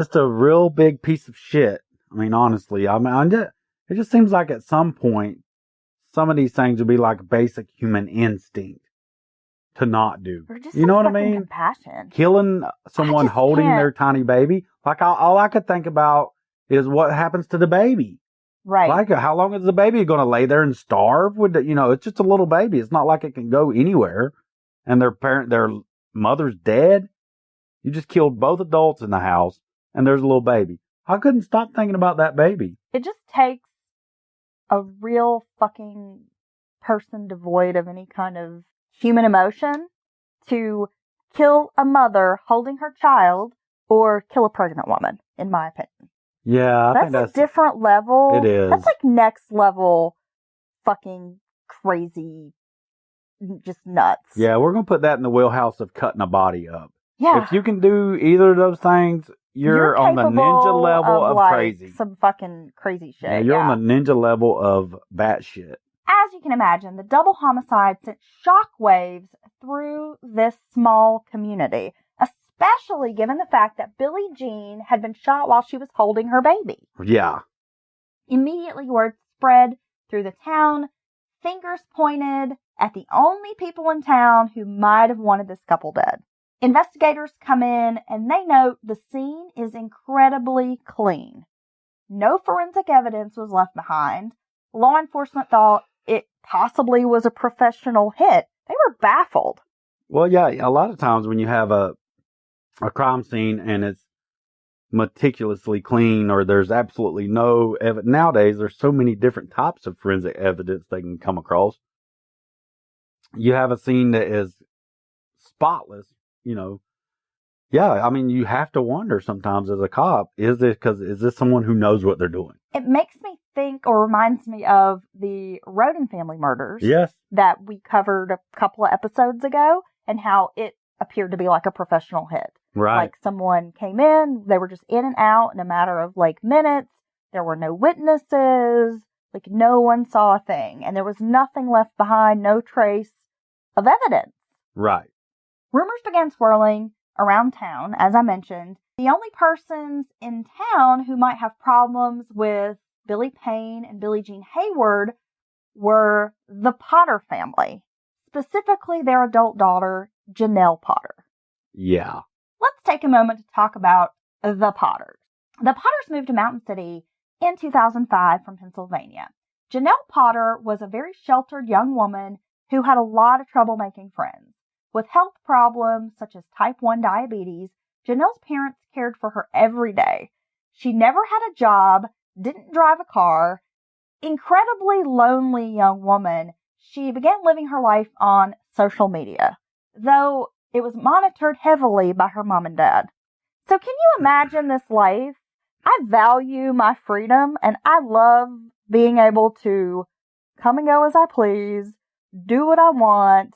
Just a real big piece of shit. I mean, honestly, it just seems like at some point, some of these things would be like basic human instinct to not do. Or just you know what I fucking mean? Compassion. Killing someone holding their tiny baby. Like, all I could think about is what happens to the baby. Right. Like, how long is the baby going to lay there and starve? It's just a little baby. It's not like it can go anywhere. And their mother's dead. You just killed both adults in the house, and there's a little baby. I couldn't stop thinking about that baby. It just takes a real fucking person devoid of any kind of human emotion to kill a mother holding her child or kill a pregnant woman, in my opinion. Yeah, I think that's a different level. It is. That's like next level fucking crazy, just nuts. Yeah, we're going to put that in the wheelhouse of cutting a body up. Yeah. If you can do either of those things, you're on the ninja level of like crazy. Some fucking crazy shit. Yeah, you're on the ninja level of batshit. As you can imagine, the double homicide sent shockwaves through this small community, especially given the fact that Billie Jean had been shot while she was holding her baby. Yeah. Immediately, word spread through the town. Fingers pointed at the only people in town who might have wanted this couple dead. Investigators come in and they note the scene is incredibly clean. No forensic evidence was left behind. Law enforcement thought it possibly was a professional hit. They were baffled. Well, yeah, a lot of times when you have a crime scene and it's meticulously clean or there's absolutely no evidence. Nowadays, there's so many different types of forensic evidence they can come across. You have a scene that is spotless, Yeah, I mean, you have to wonder sometimes as a cop, is this someone who knows what they're doing? It makes me think, or reminds me of the Roden family murders. Yes. That we covered a couple of episodes ago, and how it appeared to be like a professional hit. Right. Like someone came in, they were just in and out in a matter of like minutes. There were no witnesses, like no one saw a thing, and there was nothing left behind, no trace of evidence. Right. Rumors began swirling around town, as I mentioned. The only persons in town who might have problems with Billy Payne and Billie Jean Hayward were the Potter family, specifically their adult daughter, Janelle Potter. Yeah. Let's take a moment to talk about the Potters. The Potters moved to Mountain City in 2005 from Pennsylvania. Janelle Potter was a very sheltered young woman who had a lot of trouble making friends. With health problems such as type 1 diabetes, Janelle's parents cared for her every day. She never had a job, didn't drive a car. Incredibly lonely young woman, she began living her life on social media, though it was monitored heavily by her mom and dad. So can you imagine this life? I value my freedom, and I love being able to come and go as I please, do what I want.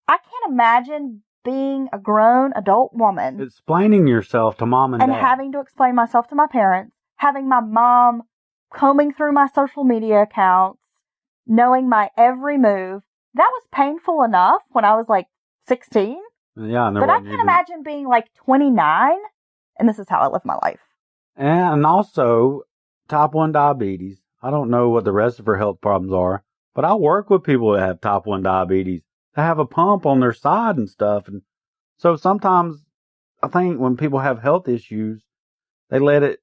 I can't imagine being a grown adult woman. Explaining yourself to mom and dad. And having to explain myself to my parents. Having my mom combing through my social media accounts. Knowing my every move. That was painful enough when I was like 16. Yeah. But I can't imagine being like 29. And this is how I live my life. And also, type 1 diabetes. I don't know what the rest of her health problems are. But I work with people that have type 1 diabetes. They have a pump on their side and stuff. And so sometimes I think when people have health issues, they let it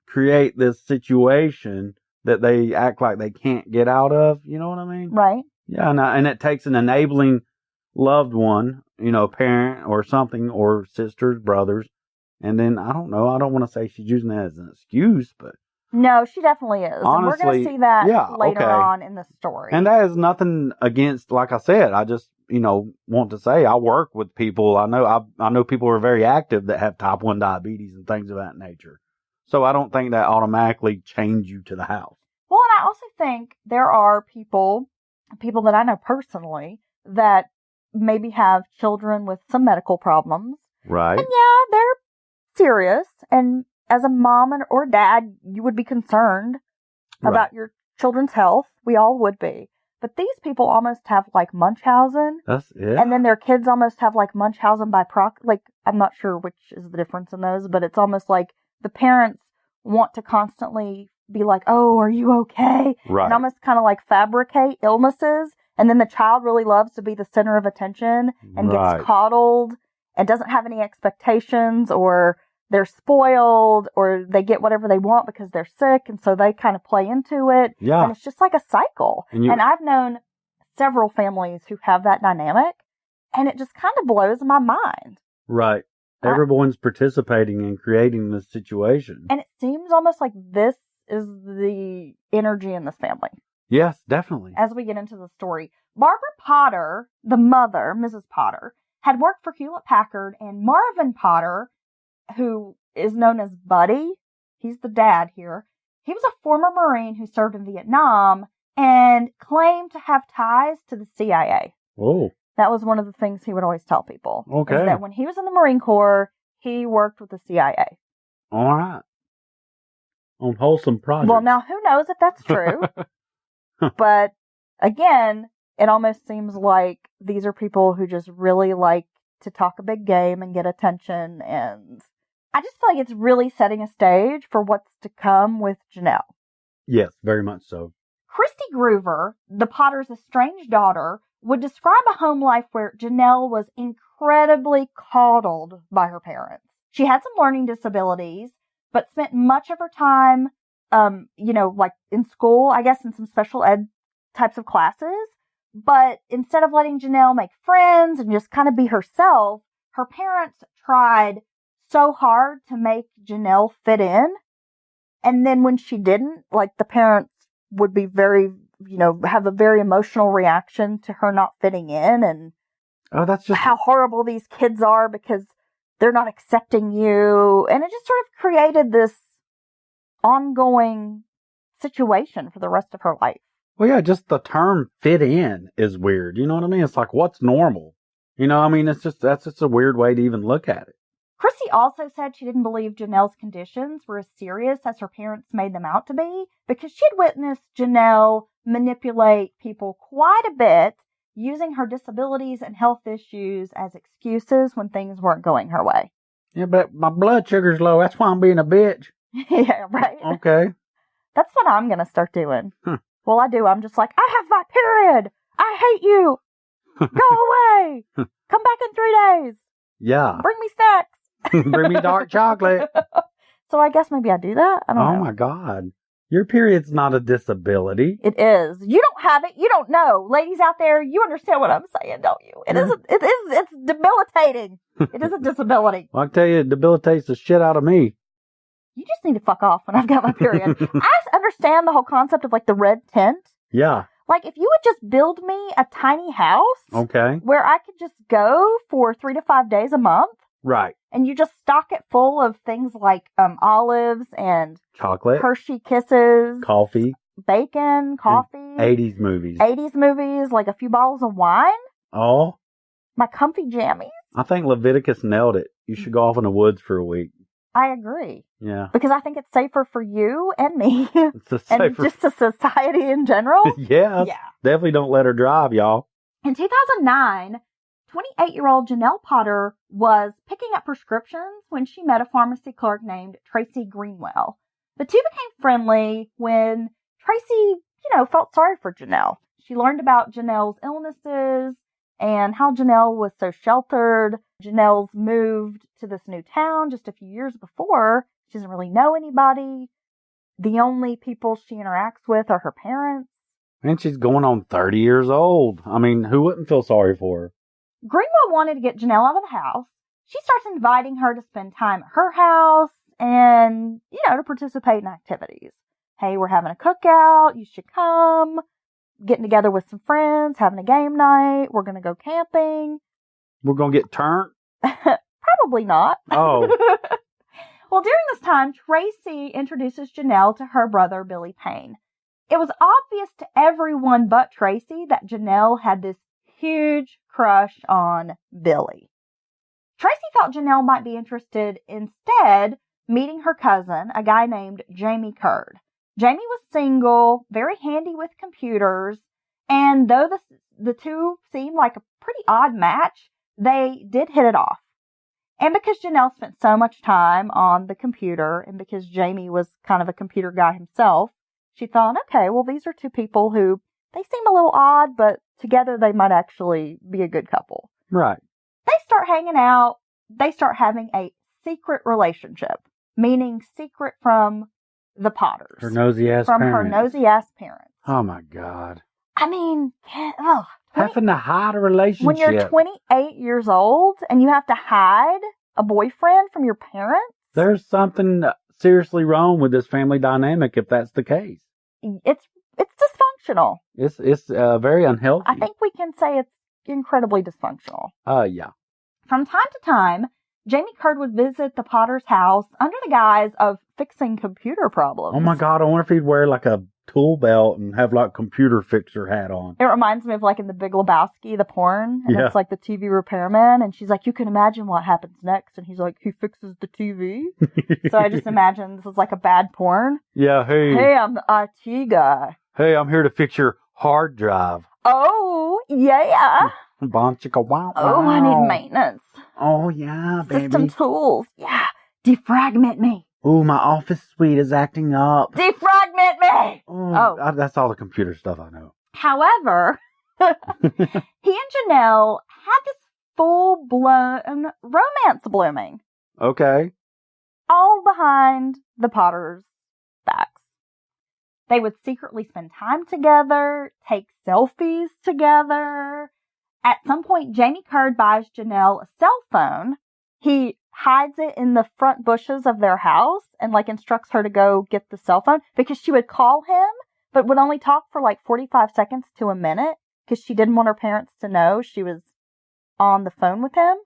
create this situation that they act like they can't get out of. You know what I mean? Right. Yeah. And it takes an enabling loved one, parent or something, or sisters, brothers. And then I don't know. I don't want to say she's using that as an excuse, but. No, she definitely is. Honestly, and we're going to see that later on in the story. And that is nothing against, like I said, I just, want to say I work with people. I know people are very active that have type 1 diabetes and things of that nature. So I don't think that automatically change you to the house. Well, and I also think there are people that I know personally that maybe have children with some medical problems. Right. And yeah, they're serious. And as a mom or dad, you would be concerned about your children's health. We all would be. but these people almost have like Munchausen. That's it. And then their kids almost have like Munchausen by like, I'm not sure which is the difference in those, but it's almost like the parents want to constantly be like, oh, are you okay? Right. And almost kind of like fabricate illnesses. And then the child really loves to be the center of attention and Right. gets coddled and doesn't have any expectations, or they're spoiled, or they get whatever they want because they're sick. And so they kind of play into it. Yeah. And it's just like a cycle. And I've known several families who have that dynamic, and it just kind of blows my mind. Right. Everyone's participating in creating this situation. And it seems almost like this is the energy in this family. Yes, definitely. As we get into the story, Barbara Potter, the mother, Mrs. Potter, had worked for Hewlett Packard, and Marvin Potter, who is known as Buddy, he's the dad here, he was a former Marine who served in Vietnam and claimed to have ties to the CIA. Oh. That was one of the things he would always tell people. Okay. Is that when he was in the Marine Corps, he worked with the CIA. All right. On wholesome projects. Well, now who knows if that's true? But again, it almost seems like these are people who just really like to talk a big game and get attention. And I just feel like it's really setting a stage for what's to come with Janelle. Yes, very much so. Christy Groover, the Potter's estranged daughter, would describe a home life where Janelle was incredibly coddled by her parents. She had some learning disabilities, but spent much of her time, like in school, I guess, in some special ed types of classes. But instead of letting Janelle make friends and just kind of be herself, her parents tried so hard to make Janelle fit in. And then when she didn't, like, the parents would be very, have a very emotional reaction to her not fitting in, and that's just how horrible these kids are because they're not accepting you. And it just sort of created this ongoing situation for the rest of her life. Well, yeah, just the term fit in is weird. You know what I mean? It's like, what's normal? That's just a weird way to even look at it. Christy also said she didn't believe Janelle's conditions were as serious as her parents made them out to be, because she'd witnessed Janelle manipulate people quite a bit, using her disabilities and health issues as excuses when things weren't going her way. Yeah, but my blood sugar's low. That's why I'm being a bitch. Yeah, right. Okay. That's what I'm going to start doing. Well, I do. I'm just like, I have my period. I hate you. Go away. Come back in 3 days. Yeah. Bring me snacks. Bring me dark chocolate. So I guess maybe I do that. I don't know. Oh, my God. Your period's not a disability. It is. You don't have it. You don't know. Ladies out there, you understand what I'm saying, don't you? It's debilitating. It is a disability. Well, I tell you, it debilitates the shit out of me. You just need to fuck off when I've got my period. I understand the whole concept of like the red tent. Yeah. Like, if you would just build me a tiny house. Okay. Where I could just go for 3 to 5 days a month. Right. And you just stock it full of things like olives and chocolate, Hershey Kisses, coffee, bacon, coffee, 80s movies, like a few bottles of wine. Oh. My comfy jammies. I think Leviticus nailed it. You should go off in the woods for a week. I agree. Yeah. Because I think it's safer for you and me. It's and just to society in general. Yes. Yeah. Definitely don't let her drive, y'all. In 2009, 28-year-old Janelle Potter was picking up prescriptions when she met a pharmacy clerk named Tracy Greenwell. The two became friendly when Tracy, felt sorry for Janelle. She learned about Janelle's illnesses and how Janelle was so sheltered. Janelle's moved to this new town just a few years before. She doesn't really know anybody. The only people she interacts with are her parents. And she's going on 30 years old. I mean, who wouldn't feel sorry for her? Greenwell wanted to get Janelle out of the house. She starts inviting her to spend time at her house and, to participate in activities. Hey, we're having a cookout. You should come. Getting together with some friends, having a game night. We're going to go camping. We're going to get turned? Probably not. Oh. Well, during this time, Tracy introduces Janelle to her brother, Billy Payne. It was obvious to everyone but Tracy that Janelle had this huge crush on Billy. Tracy thought Janelle might be interested instead meeting her cousin, a guy named Jamie Curd. Jamie was single, very handy with computers, And though the two seemed like a pretty odd match, they did hit it off. And because Janelle spent so much time on the computer, and because Jamie was kind of a computer guy himself, she thought, okay, well, these are two people who, they seem a little odd, but together they might actually be a good couple. Right. They start hanging out. They start having a secret relationship, meaning secret from the Potters. Her nosy-ass From parents. her nosy-ass parents. Oh, my God. I mean, Having to hide a relationship. when you're 28 years old and you have to hide a boyfriend from your parents, There's something seriously wrong with this family dynamic if that's the case. it's dysfunctional. It's very unhealthy. I think we can say it's incredibly dysfunctional. Yeah. From time to time, Jamie Curd would visit the Potter's house under the guise of fixing computer problems. Oh, my God. I wonder if he'd wear like a tool belt and have like computer fixer hat on. It reminds me of like in The Big Lebowski, the porn, and Yeah. it's like the TV repairman, and she's like, you can imagine what happens next, and he's like, he fixes the TV. So I just imagine this is like a bad porn. Yeah, Hey, I'm the IT guy. Hey, I'm here to fix your hard drive. Oh, yeah. Bon chicka wow. Oh, I need maintenance. Oh, yeah, baby. System tools. Yeah. Defragment me. Ooh, my office suite is acting up. Defragment me. Oh. That's all the computer stuff I know. However, he and Janelle had this full-blown romance blooming, Okay. all behind the Potters' backs. They would secretly spend time together, take selfies together. At some point, Jamie Curd buys Janelle a cell phone. He hides it in the front bushes of their house and like instructs her to go get the cell phone because she would call him, but would only talk for like 45 seconds to a minute because she didn't want her parents to know she was on the phone with him,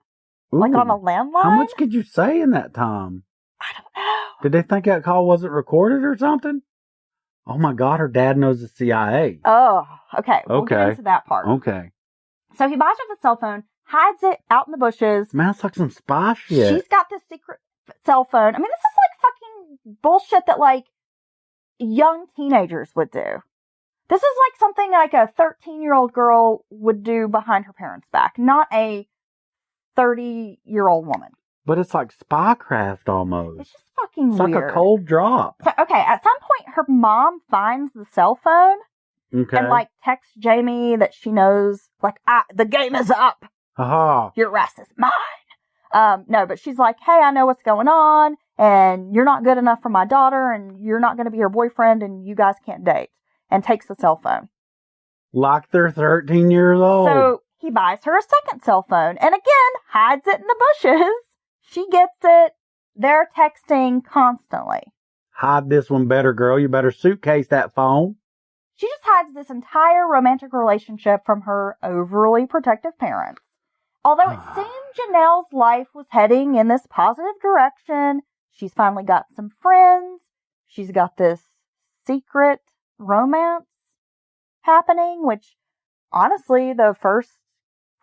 like on a landline. How much could you say in that time? I don't know. Did they think that call wasn't recorded or something? Oh my God, her dad knows the CIA. Oh, okay. We'll Okay. get into that part. Okay. So he buys her the cell phone, hides it out in the bushes. Man, that's like some spy shit. She's got this secret cell phone. I mean, this is like fucking bullshit that like young teenagers would do. This is like something like a 13-year-old girl would do behind her parents' back, not a 30-year-old woman. But it's like spycraft almost. It's just fucking It's weird. like a cold drop. So, okay, at some point her mom finds the cell phone Okay. and like texts Jamie that she knows, like, the game is up. Aha. Your ass is mine. No, but she's like, hey, I know what's going on, and you're not good enough for my daughter, and you're not going to be her boyfriend, and you guys can't date. And takes the cell phone. Like they're 13 years old. So he buys her a second cell phone, and again, hides it in the bushes. She gets it. They're texting constantly. Hide this one better, girl. You better suitcase that phone. She just hides this entire romantic relationship from her overly protective parents. Although it seemed Janelle's life was heading in this positive direction, she's finally got some friends. She's got this secret romance happening, which honestly, the first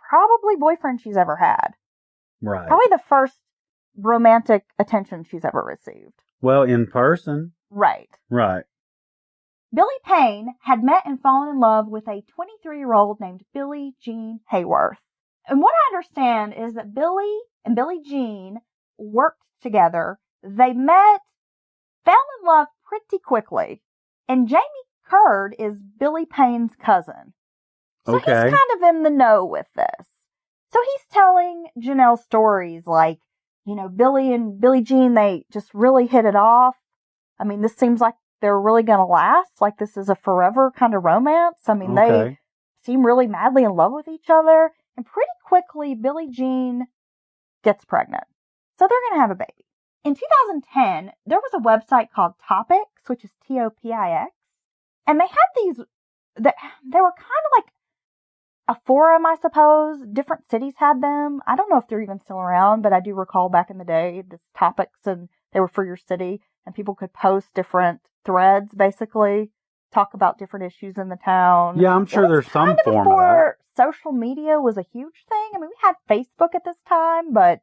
probably boyfriend she's ever had. Right. Probably the first romantic attention she's ever received. Well, in person. Right. Right. Billy Payne had met and fallen in love with a 23-year-old named Billie Jean Hayworth. And what I understand is that Billy and Billie Jean worked together. They met, fell in love pretty quickly. And Jamie Curd is Billy Payne's cousin. So Okay. he's kind of in the know with this. So he's telling Janelle stories like, you know, Billy and Billie Jean, they just really hit it off. I mean, this seems like they're really going to last. Like this is a forever kind of romance. I mean, they seem really madly in love with each other. And pretty quickly, Billie Jean gets pregnant. So they're going to have a baby. In 2010, there was a website called Topics, which is Topix. And they had these, they were kind of like a forum, I suppose. Different cities had them. I don't know if they're even still around, but I do recall back in the day, this Topics, and they were for your city. And people could post different threads, basically, talk about different issues in the town. Yeah, I'm sure there's some form of that. Social media was a huge thing. I mean, we had Facebook at this time, but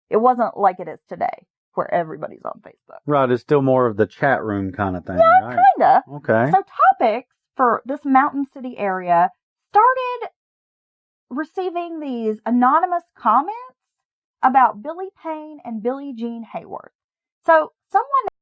it wasn't like it is today, where everybody's on Facebook. Right, it's still more of the chat room kind of thing, Yeah, right? kinda. Okay. So Topics for this mountain city area started receiving these anonymous comments about Billy Payne and Billie Jean Hayworth. So someone